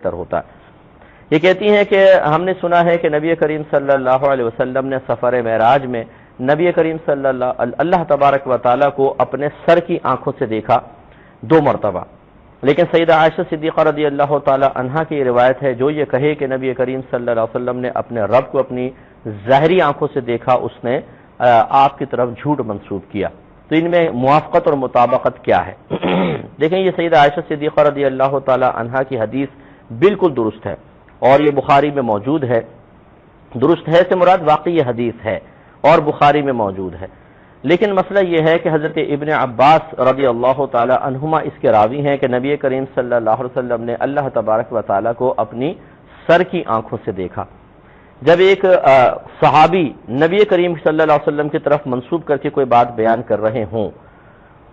بہتر ہوتا ہے۔ یہ کہتی ہیں کہ ہم نے سنا ہے کہ نبی کریم صلی اللہ علیہ وسلم نے سفر معراج میں نبی کریم صلی اللہ تبارک و تعالیٰ کو اپنے سر کی آنکھوں سے دیکھا 2 مرتبہ، لیکن سیدہ عائشہ صدیقہ رضی اللہ تعالی عنہا کی روایت ہے جو یہ کہے کہ نبی کریم صلی اللہ علیہ وسلم نے اپنے رب کو اپنی ظاہری آنکھوں سے دیکھا، اس نے آپ کی طرف جھوٹ منسوب کیا۔ تو ان میں موافقت اور مطابقت کیا ہے؟ دیکھیں، یہ سیدہ عائشہ صدیقہ رضی اللہ تعالی عنہا کی حدیث بالکل درست ہے اور یہ بخاری میں موجود ہے۔ درست ہے سے مراد واقعی یہ حدیث ہے اور بخاری میں موجود ہے، لیکن مسئلہ یہ ہے کہ حضرت ابن عباس رضی اللہ تعالی عنہما اس کے راوی ہیں کہ نبی کریم صلی اللہ علیہ وسلم نے اللہ تبارک و تعالی کو اپنی سر کی آنکھوں سے دیکھا۔ جب ایک صحابی نبی کریم صلی اللہ علیہ وسلم کی طرف منسوب کر کے کوئی بات بیان کر رہے ہوں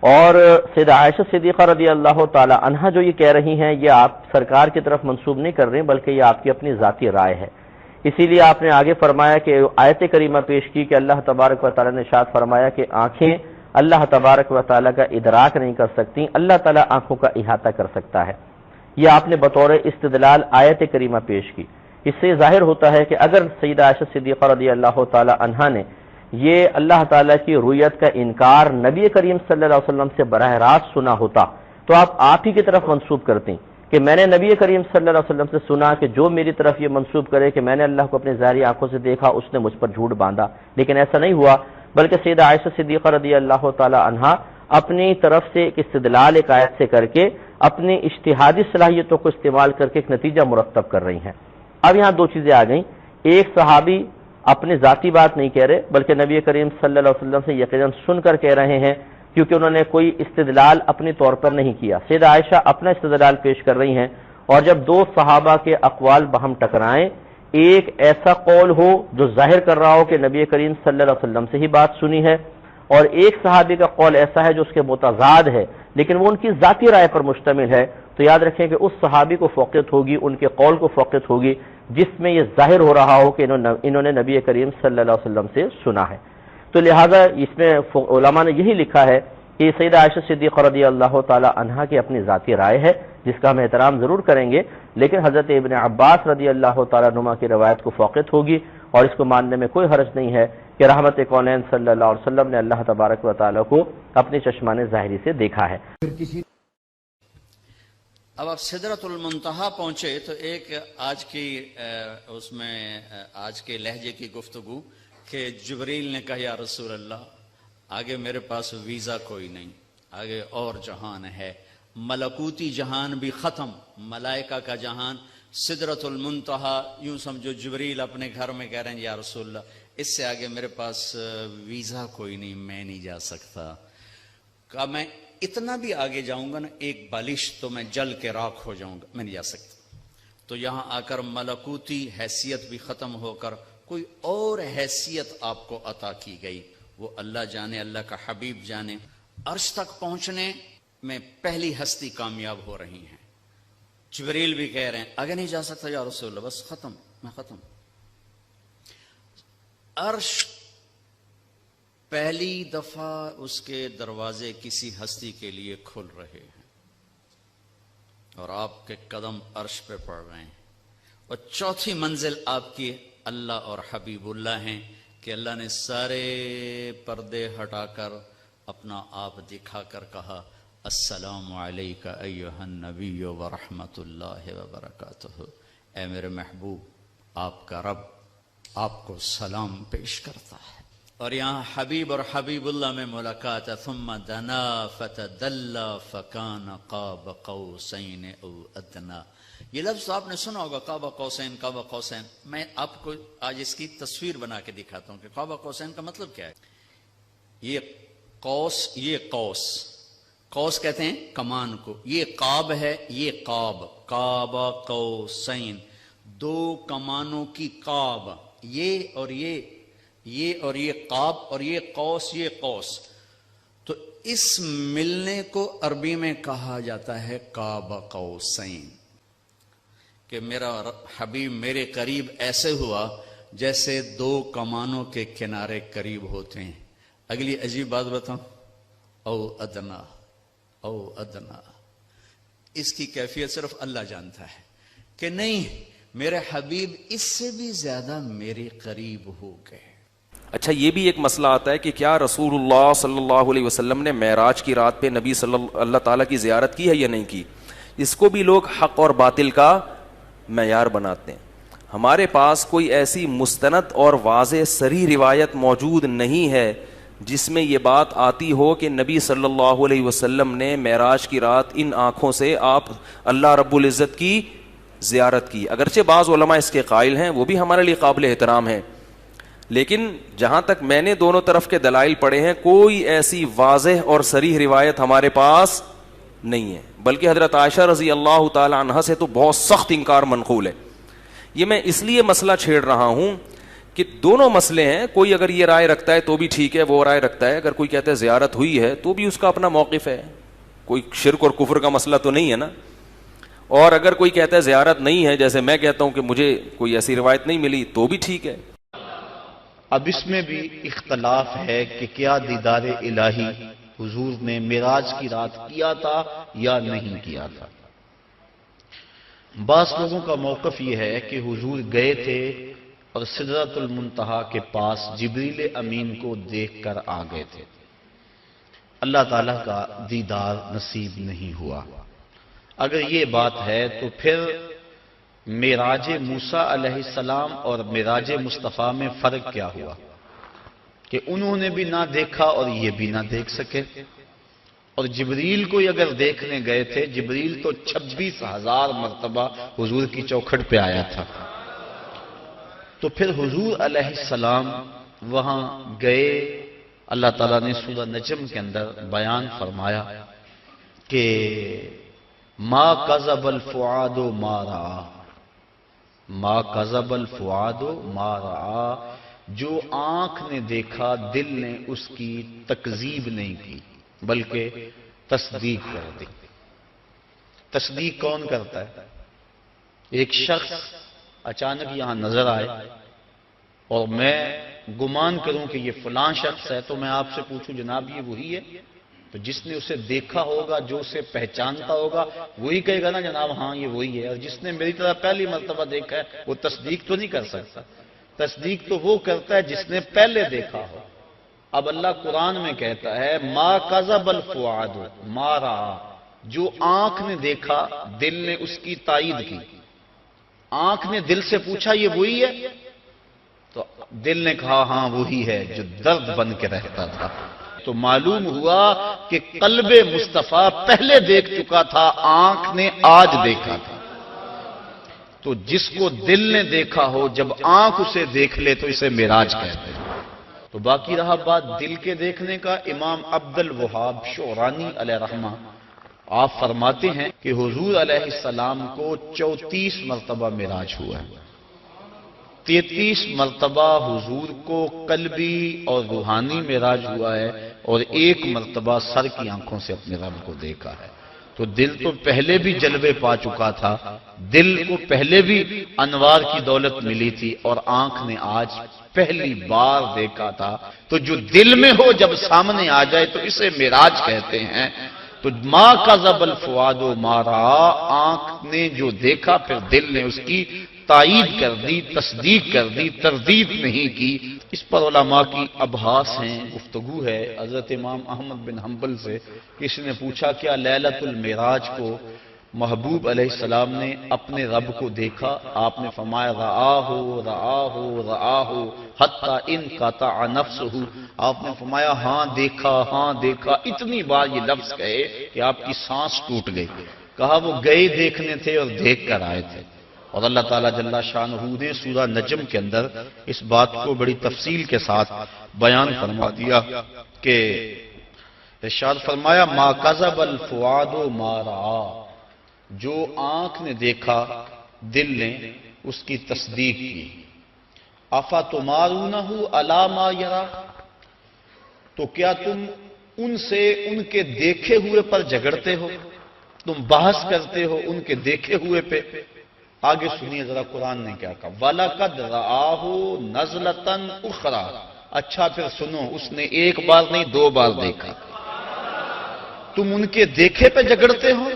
اور سیدہ عائشہ صدیقہ رضی اللہ تعالی عنہا جو یہ کہہ رہی ہیں، یہ آپ سرکار کی طرف منسوب نہیں کر رہے ہیں بلکہ یہ آپ کی اپنی ذاتی رائے ہے۔ اسی لیے آپ نے آگے فرمایا کہ آیت کریمہ پیش کی کہ اللہ تبارک و تعالی نے ارشاد فرمایا کہ آنکھیں اللہ تبارک و تعالی کا ادراک نہیں کر سکتی، اللہ تعالی آنکھوں کا احاطہ کر سکتا ہے۔ یہ آپ نے بطور استدلال آیت کریمہ پیش کی۔ اس سے ظاہر ہوتا ہے کہ اگر سیدہ عائشہ صدیقہ رضی اللہ تعالی عنہا نے یہ اللہ تعالیٰ کی رؤیت کا انکار نبی کریم صلی اللہ علیہ وسلم سے براہ راست سنا ہوتا تو آپ ہی کی طرف منسوب کرتی کہ میں نے نبی کریم صلی اللہ علیہ وسلم سے سنا کہ جو میری طرف یہ منسوب کرے کہ میں نے اللہ کو اپنے ظاہری آنکھوں سے دیکھا اس نے مجھ پر جھوٹ باندھا، لیکن ایسا نہیں ہوا، بلکہ سیدہ عائشہ صدیقہ رضی اللہ تعالی عنہا اپنی طرف سے ایک استدلال ایک آیت سے کر کے اپنی اجتہادی صلاحیتوں کو استعمال کر کے ایک نتیجہ مرتب کر رہی ہیں۔ اب یہاں 2 چیزیں آ گئیں، ایک صحابی اپنی ذاتی بات نہیں کہہ رہے بلکہ نبی کریم صلی اللہ علیہ وسلم سے یقیناً سن کر کہہ رہے ہیں کیونکہ انہوں نے کوئی استدلال اپنی طور پر نہیں کیا۔ سیدہ عائشہ اپنا استدلال پیش کر رہی ہیں، اور جب 2 صحابہ کے اقوال باہم ٹکرائیں، ایک ایسا قول ہو جو ظاہر کر رہا ہو کہ نبی کریم صلی اللہ علیہ وسلم سے ہی بات سنی ہے، اور ایک صحابی کا قول ایسا ہے جو اس کے متضاد ہے لیکن وہ ان کی ذاتی رائے پر مشتمل ہے، تو یاد رکھیں کہ اس صحابی کو فوقیت ہوگی، ان کے قول کو فوقیت ہوگی جس میں یہ ظاہر ہو رہا ہو کہ انہوں نے نبی کریم صلی اللہ علیہ وسلم سے سنا ہے۔ تو لہٰذا اس میں علماء نے یہی لکھا ہے کہ سیدہ عائشہ صدیقہ رضی اللہ تعالی عنہا کی اپنی ذاتی رائے ہے جس کا ہم احترام ضرور کریں گے، لیکن حضرت ابن عباس رضی اللہ تعالی عنہما کی روایت کو فوقیت ہوگی اور اس کو ماننے میں کوئی حرج نہیں ہے کہ رحمت کونین صلی اللہ علیہ وسلم نے اللہ تبارک و تعالی کو اپنے چشمان ظاہری سے دیکھا ہے۔ اب آپ سدرۃ المنتہا پہنچے تو ایک آج کی اس میں آج کے لہجے کی گفتگو کہ جبریل نے کہا یا رسول اللہ آگے میرے پاس ویزا کوئی نہیں، آگے اور جہان ہے، ملکوتی جہان بھی ختم، ملائکہ کا جہان، سدرۃ المنتہا، یوں سمجھو جبریل اپنے گھر میں کہہ رہے ہیں یا رسول اللہ اس سے آگے میرے پاس ویزا کوئی نہیں، میں نہیں جا سکتا۔ کہا میں اتنا بھی آگے جاؤں گا نا ایک بالش تو میں جل کے راکھ ہو جاؤں گا، میں نہیں جا سکتا۔ تو یہاں آ کر ملکوتی حیثیت بھی ختم ہو کر کوئی اور حیثیت آپ کو عطا کی گئی، وہ اللہ جانے، اللہ کا حبیب جانے۔ عرش تک پہنچنے میں پہلی ہستی کامیاب ہو رہی ہیں، جبریل بھی کہہ رہے ہیں آگے نہیں جا سکتا یا رسول اللہ، بس ختم، میں ختم۔ عرش پہلی دفعہ اس کے دروازے کسی ہستی کے لیے کھل رہے ہیں اور آپ کے قدم عرش پہ پڑ رہے ہیں، اور 4تھی منزل آپ کی اللہ اور حبیب اللہ ہیں کہ اللہ نے سارے پردے ہٹا کر اپنا آپ دکھا کر کہا السلام علیک ایھا النبی ورحمۃ اللہ وبرکاتہ، اے میرے محبوب آپ کا رب آپ کو سلام پیش کرتا ہے۔ اور یہاں حبیب اور حبیب اللہ میں ملاقات ہے، ثم دنا فتدلی فکان قاب قوسین او ادنا۔ یہ لفظ تو آپ نے سنا ہوگا، قاب قوسین، قاب قوسین۔ میں آپ کو آج اس کی تصویر بنا کے دکھاتا ہوں کہ قاب قوسین کا مطلب کیا ہے۔ یہ قوس، یہ قوس، قوس کہتے ہیں کمان کو، یہ قاب ہے، یہ قاب، قاب قوسین، 2 کمانوں کی قاب، یہ اور یہ قاب، اور یہ قوس، یہ قوس۔ تو اس ملنے کو عربی میں کہا جاتا ہے قاب قوسین، کہ میرا حبیب میرے قریب ایسے ہوا جیسے 2 کمانوں کے کنارے قریب ہوتے ہیں۔ اگلی عجیب بات بتاؤں، او ادنا، اس کی کیفیت صرف اللہ جانتا ہے کہ نہیں میرے حبیب اس سے بھی زیادہ میرے قریب ہو گئے۔ اچھا یہ بھی ایک مسئلہ آتا ہے کہ کیا رسول اللہ صلی اللہ علیہ وسلم نے معراج کی رات پہ نبی صلی اللہ تعالیٰ کی زیارت کی ہے یا نہیں کی؟ اس کو بھی لوگ حق اور باطل کا معیار بناتے ہیں۔ ہمارے پاس کوئی ایسی مستند اور واضح صریح روایت موجود نہیں ہے جس میں یہ بات آتی ہو کہ نبی صلی اللہ علیہ وسلم نے معراج کی رات ان آنکھوں سے آپ اللہ رب العزت کی زیارت کی۔ اگرچہ بعض علماء اس کے قائل ہیں، وہ بھی ہمارے لیے قابل احترام ہیں، لیکن جہاں تک میں نے دونوں طرف کے دلائل پڑھے ہیں کوئی ایسی واضح اور صریح روایت ہمارے پاس نہیں ہے، بلکہ حضرت عائشہ رضی اللہ تعالی عنہا سے تو بہت سخت انکار منقول ہے۔ یہ میں اس لیے مسئلہ چھیڑ رہا ہوں کہ دونوں مسئلے ہیں، کوئی اگر یہ رائے رکھتا ہے تو بھی ٹھیک ہے، وہ رائے رکھتا ہے، اگر کوئی کہتا ہے زیارت ہوئی ہے تو بھی اس کا اپنا موقف ہے، کوئی شرک اور کفر کا مسئلہ تو نہیں ہے نا۔ اور اگر کوئی کہتا ہے زیارت نہیں ہے، جیسے میں کہتا ہوں کہ مجھے کوئی ایسی روایت نہیں ملی، تو بھی ٹھیک ہے۔ اب اس میں بھی اختلاف ہے کہ کیا دیدار الہی حضور نے معراج کی رات کیا تھا یا نہیں کیا تھا۔ بعض لوگوں کا موقف یہ ہے کہ حضور گئے تھے اور سدرۃ المنتہا کے پاس جبریل امین کو دیکھ کر آ گئے تھے، اللہ تعالیٰ کا دیدار نصیب نہیں ہوا۔ اگر یہ بات ہے تو پھر معراج موسیٰ علیہ السلام اور معراج مصطفیٰ میں فرق کیا ہوا کہ انہوں نے بھی نہ دیکھا اور یہ بھی نہ دیکھ سکے؟ اور جبریل کو اگر دیکھنے گئے تھے، جبریل تو 26,000 مرتبہ حضور کی چوکھٹ پہ آیا تھا، تو پھر حضور علیہ السلام وہاں گئے۔ اللہ تعالیٰ نے سورہ نجم کے اندر بیان فرمایا کہ ما کذب الفؤاد ما رأى، ما کذب الفؤاد ما رأى، جو آنکھ نے دیکھا دل نے اس کی تکذیب نہیں کی بلکہ تصدیق کر دی۔ تصدیق کون کرتا ہے؟ ایک شخص اچانک یہاں نظر آئے اور میں گمان کروں کہ یہ فلاں شخص ہے، تو میں آپ سے پوچھوں جناب یہ وہی ہے؟ تو جس نے اسے دیکھا ہوگا، جو اسے پہچانتا ہوگا، وہی کہے گا نا جناب ہاں یہ وہی ہے۔ اور جس نے میری طرح پہلی مرتبہ دیکھا ہے وہ تصدیق تو نہیں کر سکتا۔ تصدیق تو وہ کرتا ہے جس نے پہلے دیکھا ہو۔ اب اللہ قرآن میں کہتا ہے ما کذب الفؤاد ما رأى، جو آنکھ نے دیکھا دل نے اس کی تائید کی۔ آنکھ نے دل سے پوچھا یہ وہی ہے، تو دل نے کہا ہاں وہی ہے جو درد بن کے رہتا تھا۔ تو معلوم ہوا کہ قلب مصطفیٰ پہلے دیکھ چکا تھا، آنکھ نے آج دیکھا تھا۔ تو جس کو دل نے دیکھا ہو جب آنکھ اسے دیکھ لے تو اسے معراج کہتے ہیں۔ تو باقی رہا بات دل کے دیکھنے کا، امام عبد الوہاب شعرانی علیہ رحمہ آپ فرماتے ہیں کہ حضور علیہ السلام کو 34 مرتبہ معراج ہوا ہے۔ 33 مرتبہ حضور کو قلبی اور روحانی معراج ہوا ہے، اور 1 مرتبہ سر کی آنکھوں سے اپنے رب کو دیکھا ہے۔ تو دل تو پہلے بھی جلوے پا چکا تھا، دل کو پہلے بھی انوار کی دولت ملی تھی، اور آنکھ نے آج پہلی بار دیکھا تھا۔ تو جو دل میں ہو جب سامنے آ جائے تو اسے معراج کہتے ہیں۔ تو ما کذب الفؤاد ما رأى، آنکھ نے جو دیکھا پھر دل نے اس کی تائید کر دی، تصدیق کر دی، تردید نہیں کی۔ اس پر علماء کی ابحاث ہیں، گفتگو ہے۔ حضرت امام احمد بن حنبل سے کسی نے پوچھا کیا لیلۃ المعراج کو محبوب علیہ السلام نے اپنے رب کو دیکھا؟ آپ نے فرمایا رآہ رآہ رآہ حتی انقطع نفسہ، آپ نے فرمایا ہاں دیکھا، اتنی بار یہ لفظ کہے کہ آپ کی سانس ٹوٹ گئی۔ کہا وہ گئے دیکھنے تھے اور دیکھ کر آئے تھے۔ اور اللہ تعالیٰ جل شانہ نے سورہ نجم کے اندر اس بات کو بڑی تفصیل کے ساتھ بیان فرما دیا کہ ارشاد فرمایا ما کذب الفؤاد ما رأى، جو آنکھ نے دیکھا دل نے اس کی تصدیق کی۔ افتمارونہ علی ما یری، تو کیا تم ان سے ان کے دیکھے ہوئے پر جھگڑتے ہو، تم بحث کرتے ہو ان کے دیکھے ہوئے پہ؟ آگے سنیے ذرا قرآن نے کیا کہا، وَلَقَدْ رَآهُ نَزْلَةً أُخْرَى، اچھا پھر سنو، اس نے 1 بار نہیں 2 بار دیکھا۔ تم ان کے دیکھے پہ جھگڑتے ہو؟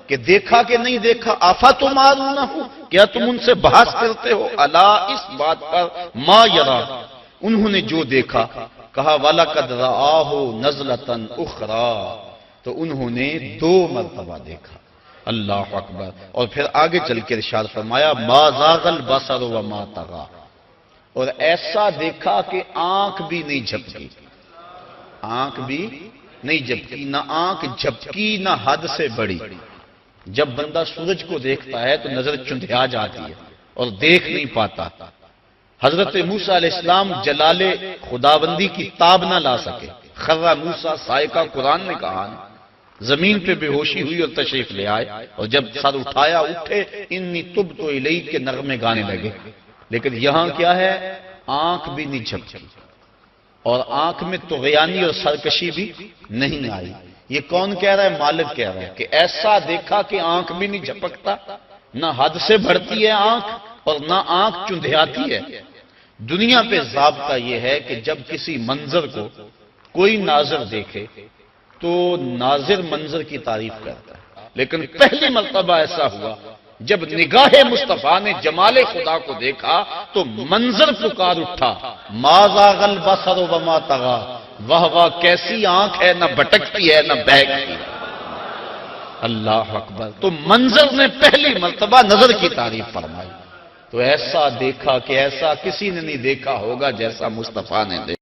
کہ دیکھا کہ نہیں دیکھا، آفا تمارونہ ہو، کیا تم ان سے بحث کرتے ہو؟ الا، اس بات پر، ما یرا، انہوں نے جو دیکھا، کہا وَلَقَدْ رَآهُ نَزْلَةً أُخْرَى، تو انہوں نے 2 مرتبہ دیکھا۔ اللہ اکبر۔ اور پھر آگے چل کے ارشاد فرمایا مَا زَاغَ الْبَصَرُ وَمَا طَغَىٰ، اور ایسا دیکھا کہ آنکھ بھی نہیں جھپکی، آنکھ بھی نہیں جھپکی، نہ آنکھ جھپکی نہ حد سے بڑی۔ جب بندہ سورج کو دیکھتا ہے تو نظر چندھیا جاتی ہے اور دیکھ نہیں پاتا۔ حضرت موسیٰ علیہ السلام جلال خداوندی کی تاب نہ لا سکے، خرّ موسیٰ صاعقہ، قرآن نے کہا نا، زمین پہ بے ہوشی ہوئی اور تشریف لے آئے، اور جب سر اٹھایا اٹھے، انی تبت الیک کے نغمے گانے لگے۔ لیکن یہاں کیا ہے؟ آنکھ بھی نہیں جھپکی، اور آنکھ میں طغیانی اور سرکشی بھی نہیں آئی۔ یہ کون کہہ رہا ہے؟ مالک کہہ رہا ہے کہ ایسا دیکھا کہ آنکھ بھی نہیں جھپکتا، نہ حد سے بڑھتی ہے آنکھ اور نہ آنکھ چندھیاتی ہے۔ دنیا پہ ضابطہ یہ ہے کہ جب کسی منظر کو کوئی ناظر دیکھے تو ناظر منظر کی تعریف کرتا ہے، لیکن پہلی مرتبہ ایسا ہوا جب نگاہ مصطفیٰ نے جمال خدا کو دیکھا تو منظر پکار اٹھا، ما زاغ البصر وما طغیٰ، واہ واہ کیسی آنکھ ہے، نہ بھٹکتی ہے نہ بہکتی ہے۔ اللہ اکبر۔ تو منظر نے پہلی مرتبہ نظر کی تعریف فرمائی۔ تو ایسا دیکھا کہ ایسا کسی نے نہیں دیکھا ہوگا جیسا مصطفیٰ نے دیکھا۔